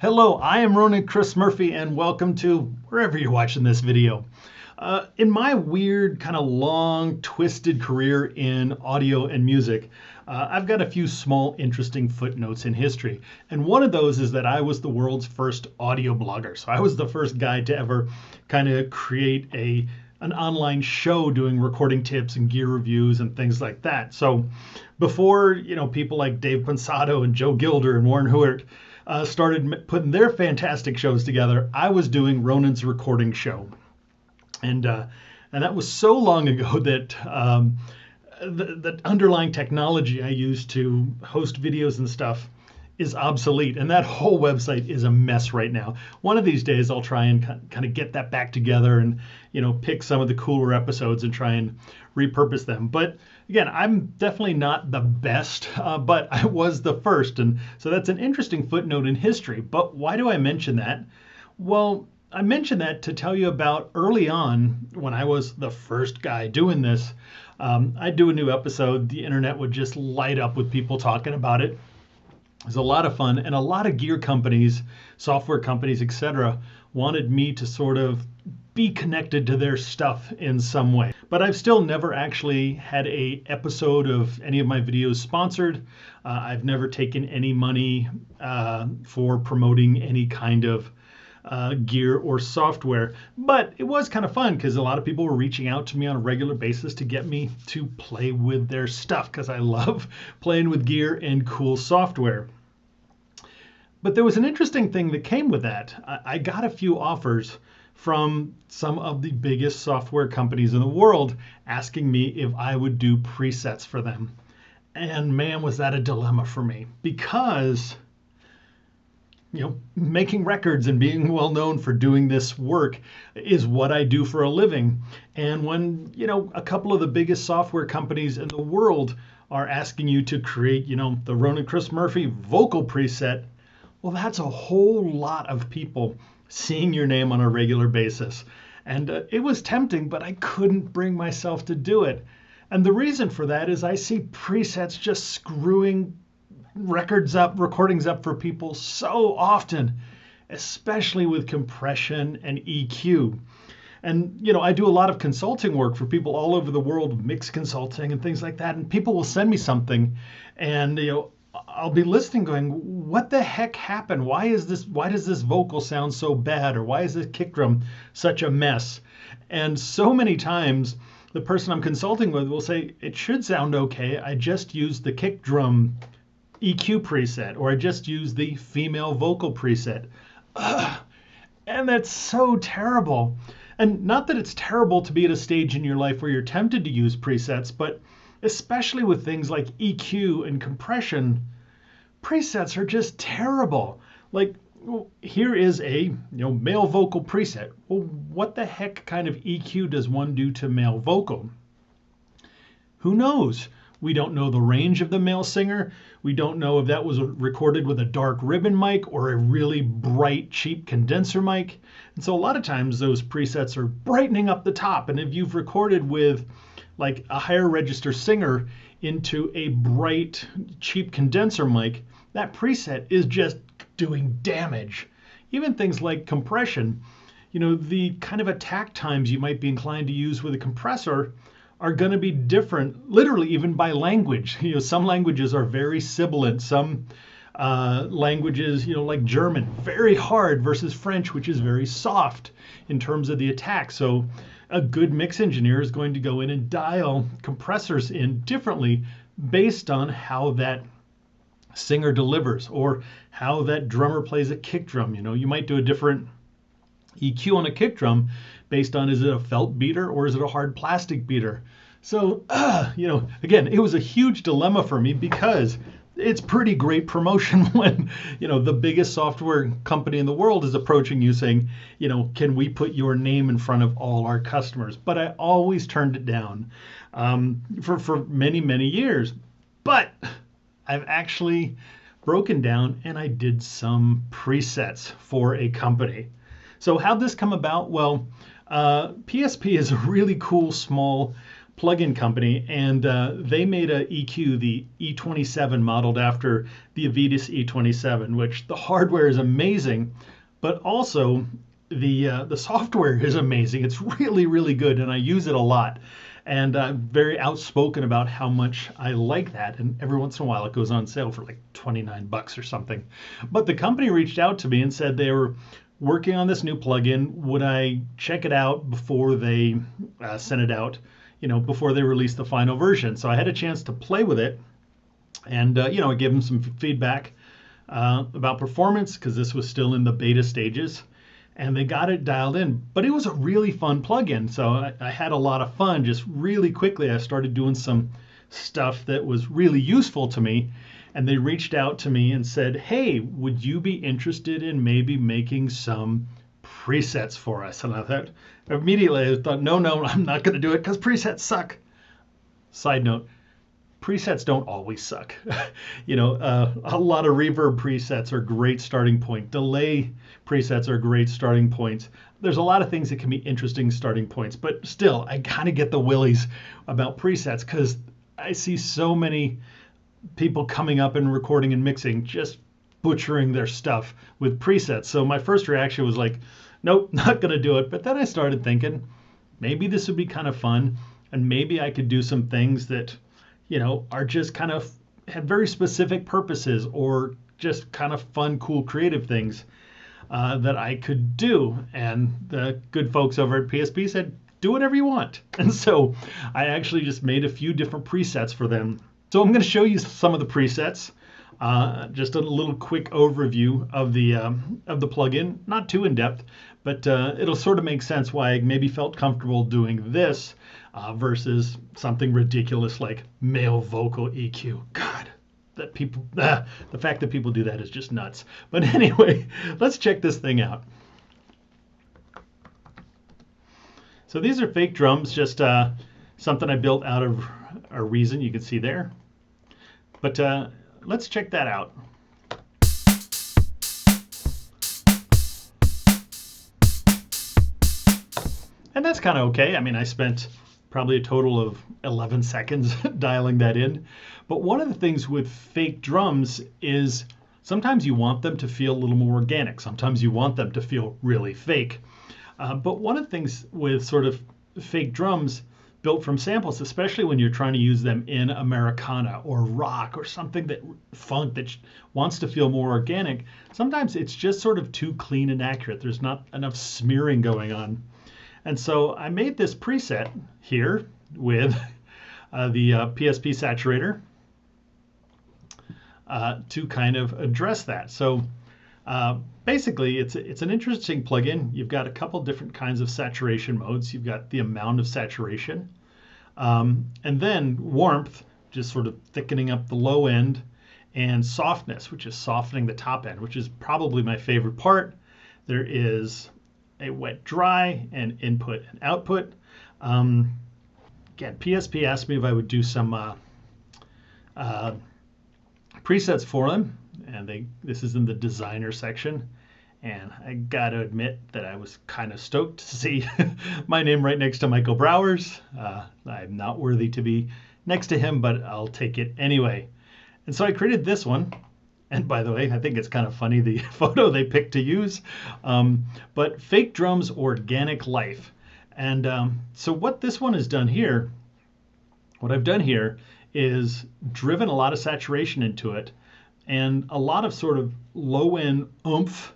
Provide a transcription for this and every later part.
Hello, I am Ronan Chris Murphy, and welcome to wherever you're watching this video. In my weird, kind of long, twisted career in audio and music, I've got a few small, interesting footnotes in history. And one of those is that I was the world's first audio blogger. So I was the first guy to ever kind of create an online show doing recording tips and gear reviews and things like that. So before, people like Dave Pensato and Joe Gilder and Warren Huart started putting their fantastic shows together, I was doing Ronan's recording show. And that was so long ago that the underlying technology I used to host videos and stuff is obsolete. And that whole website is a mess right now. One of these days, I'll try and kind of get that back together and, pick some of the cooler episodes and try and repurpose them. But again, I'm definitely not the best, but I was the first. And so that's an interesting footnote in history. But why do I mention that? Well, I mentioned that to tell you about early on when I was the first guy doing this. I'd do a new episode. The internet would just light up with people talking about it. It was a lot of fun, and a lot of gear companies, software companies, etc., wanted me to sort of be connected to their stuff in some way. But I've still never actually had a episode of any of my videos sponsored. I've never taken any money for promoting any kind of gear or software, but it was kind of fun because a lot of people were reaching out to me on a regular basis to get me to play with their stuff because I love playing with gear and cool software. But there was an interesting thing that came with that. I got a few offers from some of the biggest software companies in the world asking me if I would do presets for them. And man, was that a dilemma for me, because making records and being well known for doing this work is what I do for a living. And when, a couple of the biggest software companies in the world are asking you to create, the Ronan Chris Murphy vocal preset, well, that's a whole lot of people seeing your name on a regular basis. And it was tempting, but I couldn't bring myself to do it. And the reason for that is I see presets just screwing recordings up for people so often, especially with compression and EQ. And, I do a lot of consulting work for people all over the world, mix consulting and things like that. And people will send me something and, I'll be listening going, what the heck happened? Why does this vocal sound so bad? Or why is this kick drum such a mess? And so many times the person I'm consulting with will say, it should sound okay. I just used the kick drum EQ preset, or I just used the female vocal preset. Ugh. And that's so terrible. And not that it's terrible to be at a stage in your life where you're tempted to use presets, but especially with things like EQ and compression, presets are just terrible. Like, here is a male vocal preset. Well, what the heck kind of EQ does one do to male vocal? Who knows? We don't know the range of the male singer. We don't know if that was recorded with a dark ribbon mic or a really bright, cheap condenser mic. And so a lot of times those presets are brightening up the top. And if you've recorded with like a higher register singer into a bright, cheap condenser mic, that preset is just doing damage. Even things like compression, the kind of attack times you might be inclined to use with a compressor are going to be different, literally even by language. Some languages are very sibilant. Some languages, like German, very hard versus French, which is very soft in terms of the attack. So a good mix engineer is going to go in and dial compressors in differently based on how that singer delivers or how that drummer plays a kick drum. You might do a different EQ on a kick drum based on, is it a felt beater or is it a hard plastic beater? So, again, it was a huge dilemma for me because it's pretty great promotion when, the biggest software company in the world is approaching you saying, can we put your name in front of all our customers? But I always turned it down for many, many years. But I've actually broken down and I did some presets for a company. So how'd this come about? Well, PSP is a really cool, small plugin company, and they made a EQ, the E27, modeled after the Avitis E27, which the hardware is amazing, but also the software is amazing. It's really, really good, and I use it a lot. And I'm very outspoken about how much I like that. And every once in a while it goes on sale for like 29 bucks or something. But the company reached out to me and said they were working on this new plugin. Would I check it out before they sent it out, before they released the final version? So I had a chance to play with it, and I gave them some feedback about performance, because this was still in the beta stages, and they got it dialed in. But it was a really fun plugin, so I had a lot of fun. Just really quickly, I started doing some stuff that was really useful to me, and they reached out to me and said, hey, would you be interested in maybe making some presets for us? And I thought, immediately, I thought, no, I'm not going to do it, because presets suck. Side note, presets don't always suck. A lot of reverb presets are great starting point. Delay presets are great starting points. There's a lot of things that can be interesting starting points, but still, I kind of get the willies about presets, because I see so many people coming up and recording and mixing, just butchering their stuff with presets. So my first reaction was like, nope, not going to do it. But then I started thinking, maybe this would be kind of fun, and maybe I could do some things that are just kind of have very specific purposes, or just kind of fun, cool, creative things that I could do. And the good folks over at PSP said, do whatever you want. And so I actually just made a few different presets for them. So I'm going to show you some of the presets, just a little quick overview of the plugin, not too in depth, but it'll sort of make sense why I maybe felt comfortable doing this versus something ridiculous like male vocal EQ. God, the fact that people do that is just nuts. But anyway, let's check this thing out. So these are fake drums, just something I built out of a Reason, you can see there. But let's check that out. And that's kind of okay. I mean, I spent probably a total of 11 seconds dialing that in. But one of the things with fake drums is sometimes you want them to feel a little more organic. Sometimes you want them to feel really fake. But one of the things with sort of fake drums built from samples, especially when you're trying to use them in Americana or rock or something that funk that wants to feel more organic, sometimes it's just sort of too clean and accurate. There's not enough smearing going on. And so I made this preset here with the PSP Saturator to kind of address that. So basically, it's an interesting plugin. You've got a couple different kinds of saturation modes. You've got the amount of saturation, and then warmth, just sort of thickening up the low end, and softness, which is softening the top end, which is probably my favorite part. There is a wet dry and input and output. Again, PSP asked me if I would do some presets for them, and this is in the designer section, and I gotta admit that I was kind of stoked to see my name right next to Michael Brower's. I'm not worthy to be next to him, but I'll take it anyway. And so I created this one. And by the way, I think it's kind of funny, the photo they picked to use. But Fake Drums Organic Life. And so what this one has done here, what I've done here is driven a lot of saturation into it, and a lot of sort of low-end oomph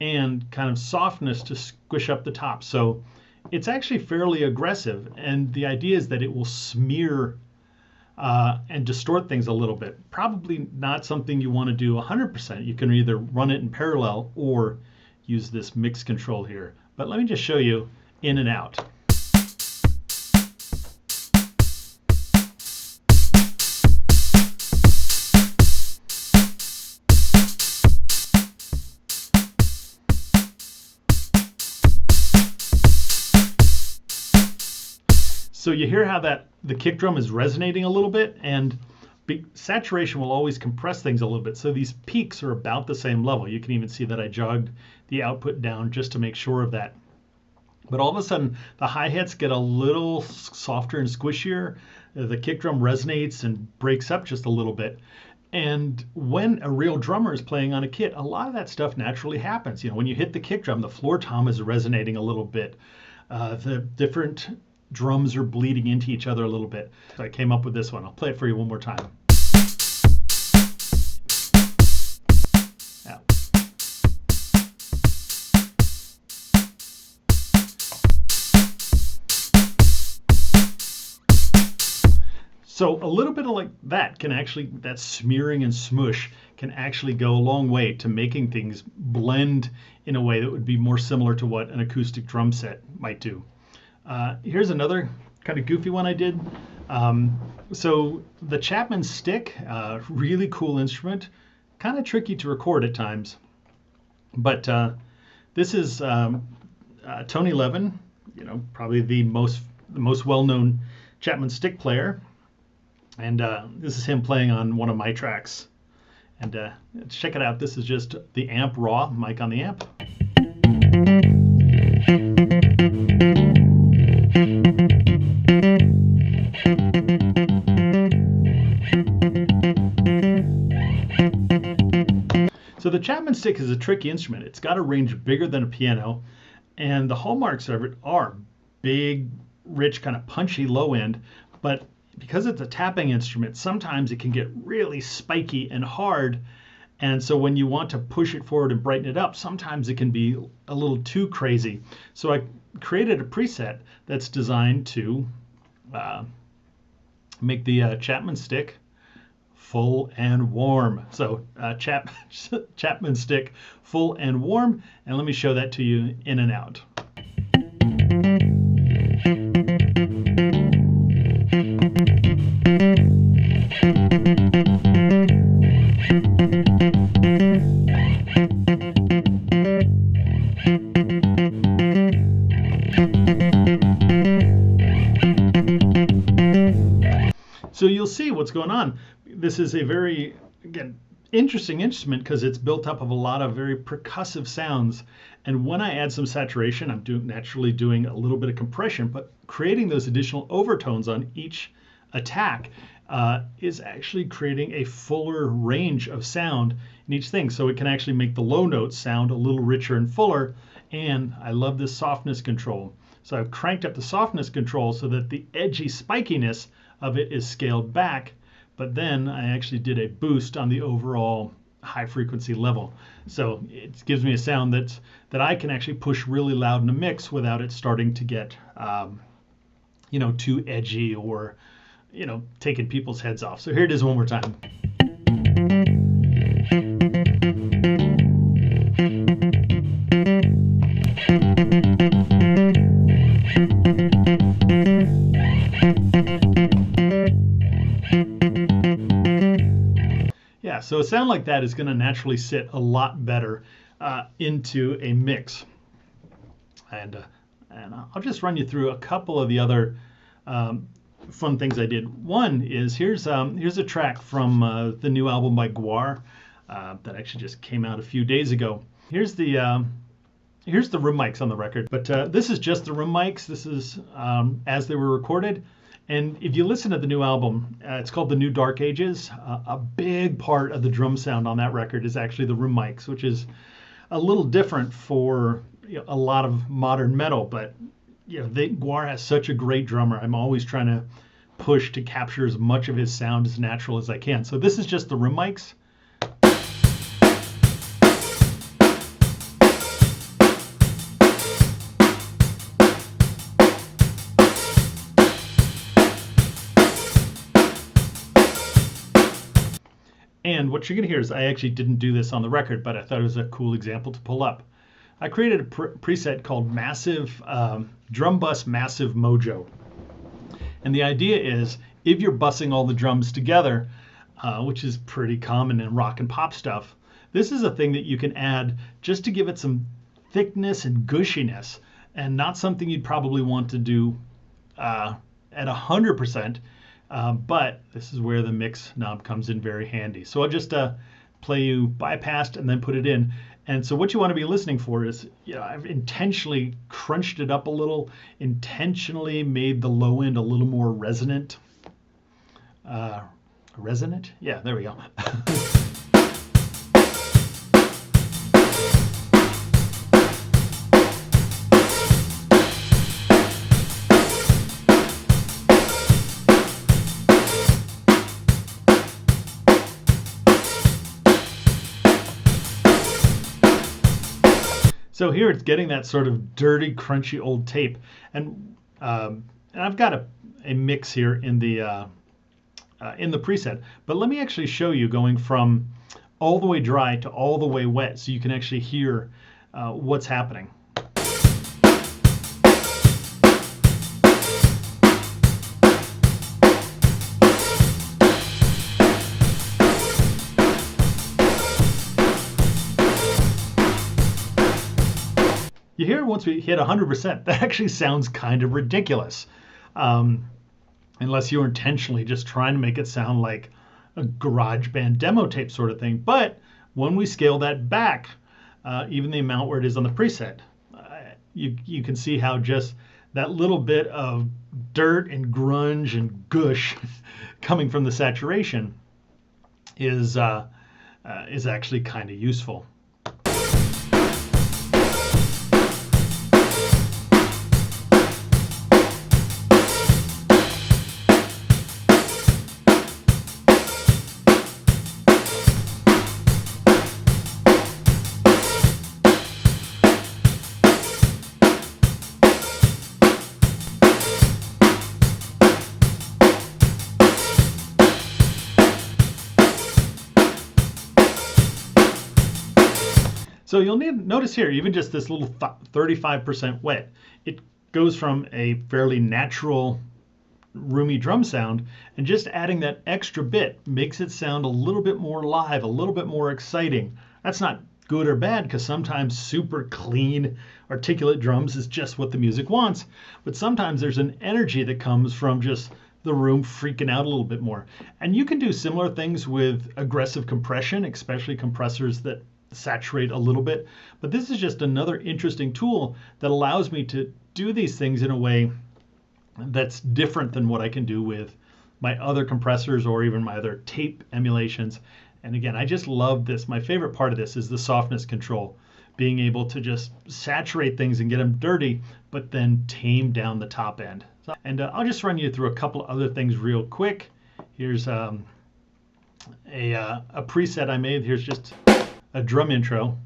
and kind of softness to squish up the top. So it's actually fairly aggressive, and the idea is that it will smear and distort things a little bit. Probably not something you want to do 100%. You can either run it in parallel or use this mix control here. But let me just show you in and out. So you hear how the kick drum is resonating a little bit, and saturation will always compress things a little bit. So these peaks are about the same level. You can even see that I jogged the output down just to make sure of that. But all of a sudden, the hi-hats get a little softer and squishier. The kick drum resonates and breaks up just a little bit. And when a real drummer is playing on a kit, a lot of that stuff naturally happens. When you hit the kick drum, the floor tom is resonating a little bit. The different drums are bleeding into each other a little bit. So I came up with this one. I'll play it for you one more time. Now. So a little bit of like that can actually, that smearing and smush can actually go a long way to making things blend in a way that would be more similar to what an acoustic drum set might do. Here's another kind of goofy one I did. So the Chapman Stick, really cool instrument, kind of tricky to record at times. But this is Tony Levin, probably the most well-known Chapman Stick player. And this is him playing on one of my tracks. And check it out. This is just the amp raw, mic on the amp. So the Chapman Stick is a tricky instrument. It's got a range bigger than a piano. And the hallmarks of it are big, rich, kind of punchy low end. But because it's a tapping instrument, sometimes it can get really spiky and hard. And so when you want to push it forward and brighten it up, sometimes it can be a little too crazy. So I created a preset that's designed to make the Chapman Stick full and warm. So Chapman Stick full and warm. And let me show that to you in and out. So you'll see what's going on. This is a very, again, interesting instrument because it's built up of a lot of very percussive sounds. And when I add some saturation, I'm naturally doing a little bit of compression, but creating those additional overtones on each attack is actually creating a fuller range of sound in each thing. So it can actually make the low notes sound a little richer and fuller. And I love this softness control. So I've cranked up the softness control so that the edgy spikiness of it is scaled back, but then I actually did a boost on the overall high frequency level. So it gives me a sound that I can actually push really loud in a mix without it starting to get too edgy or taking people's heads off. So here it is one more time. Yeah, so a sound like that is going to naturally sit a lot better into a mix. And I'll just run you through a couple of the other fun things I did. One is here's a track from the new album by Gwar that actually just came out a few days ago. Here's the room mics on the record, but this is just the room mics. This is as they were recorded. And if you listen to the new album, it's called The New Dark Ages. A big part of the drum sound on that record is actually the room mics, which is a little different for a lot of modern metal. But Gwar has such a great drummer. I'm always trying to push to capture as much of his sound as natural as I can. So this is just the room mics. And what you're going to hear is I actually didn't do this on the record, but I thought it was a cool example to pull up. I created a preset called Massive Drum Bus Massive Mojo. And the idea is if you're bussing all the drums together, which is pretty common in rock and pop stuff, this is a thing that you can add just to give it some thickness and gushiness, and not something you'd probably want to do at 100%. But this is where the mix knob comes in very handy. So I'll just play you bypassed and then put it in. And so what you want to be listening for is, I've intentionally crunched it up a little, intentionally made the low end a little more resonant. Resonant? Yeah, there we go. So here it's getting that sort of dirty, crunchy old tape, and I've got a mix here in the preset. But let me actually show you going from all the way dry to all the way wet, so you can actually hear what's happening. You hear once we hit 100%, that actually sounds kind of ridiculous. Unless you're intentionally just trying to make it sound like a garage band demo tape sort of thing. But when we scale that back, even the amount where it is on the preset, you can see how just that little bit of dirt and grunge and gush coming from the saturation is actually kind of useful. So you'll notice here, even just this little 35% wet, it goes from a fairly natural, roomy drum sound, and just adding that extra bit makes it sound a little bit more live, a little bit more exciting. That's not good or bad, because sometimes super clean, articulate drums is just what the music wants. But sometimes there's an energy that comes from just the room freaking out a little bit more. And you can do similar things with aggressive compression, especially compressors that saturate a little bit. But this is just another interesting tool that allows me to do these things in a way that's different than what I can do with my other compressors or even my other tape emulations. And again, I just love this. My favorite part of this is the softness control, being able to just saturate things and get them dirty, but then tame down the top end. And I'll just run you through a couple other things real quick. Here's a preset I made. Here's just a drum intro,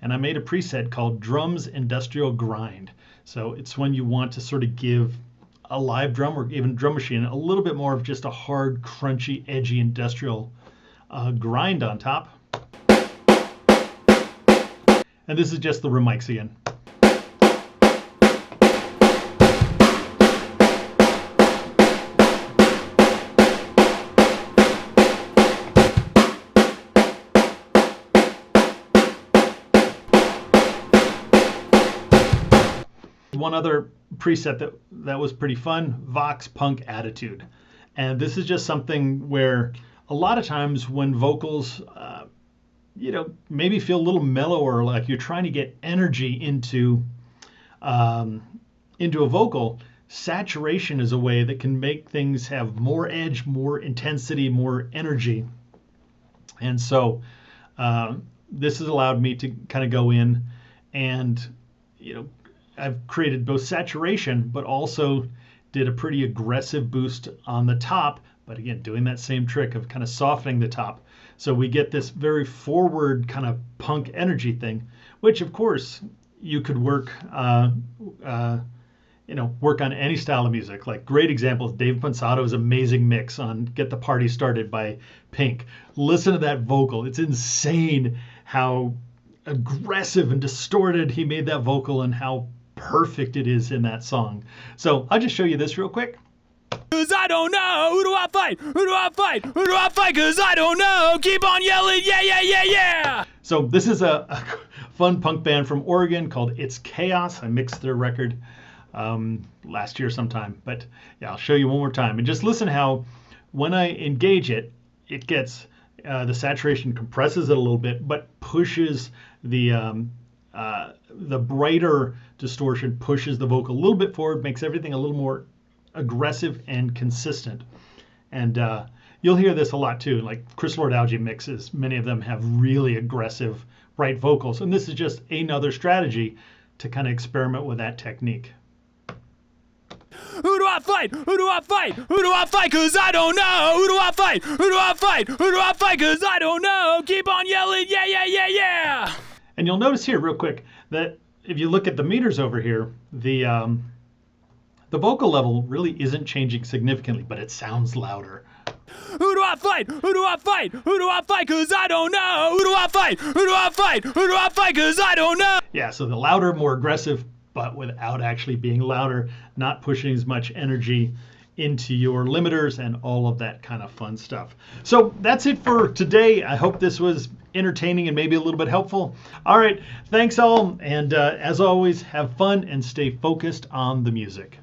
and I made a preset called Drums Industrial Grind. So it's when you want to sort of give a live drum or even drum machine a little bit more of just a hard, crunchy, edgy industrial grind on top. And this is just the room mics again. One other preset that was pretty fun, Vox Punk Attitude. And this is just something where a lot of times when vocals, maybe feel a little mellow, or like you're trying to get energy into a vocal, saturation is a way that can make things have more edge, more intensity, more energy. And so this has allowed me to kind of go in and, I've created both saturation, but also did a pretty aggressive boost on the top. But again, doing that same trick of kind of softening the top. So we get this very forward kind of punk energy thing, which of course you could work on any style of music. Like great examples, Dave Pensato's amazing mix on Get the Party Started by Pink. Listen to that vocal. It's insane how aggressive and distorted he made that vocal and how perfect it is in that song. So I'll just show you this real quick. Cause I don't know, who do I fight? Who do I fight? Who do I fight? Cause I don't know, keep on yelling, yeah, yeah, yeah, yeah! So this is a fun punk band from Oregon called Its Chaos. I mixed their record last year sometime, but yeah, I'll show you one more time. And just listen how, when I engage it, it gets the saturation compresses it a little bit, but pushes the brighter distortion pushes the vocal a little bit forward, makes everything a little more aggressive and consistent. And you'll hear this a lot too, like Chris Lord Algae mixes. Many of them have really aggressive, bright vocals, and this is just another strategy to kind of experiment with that technique. Who do I fight? Who do I fight? Who do I fight? Cause I don't know. Who do I fight? Who do I fight? Who do I fight? Cause I don't know. Keep on yelling, yeah, yeah, yeah, yeah. And you'll notice here real quick that if you look at the meters over here, the vocal level really isn't changing significantly, but it sounds louder. Who do I fight? Who do I fight? Who do I fight? Cause I don't know. Who do I fight? Who do I fight? Who do I fight? Cause I don't know. Yeah, so the louder, more aggressive, but without actually being louder, not pushing as much energy into your limiters and all of that kind of fun stuff. So that's it for today. I hope this was entertaining and maybe a little bit helpful. All right, thanks all. And as always, have fun and stay focused on the music.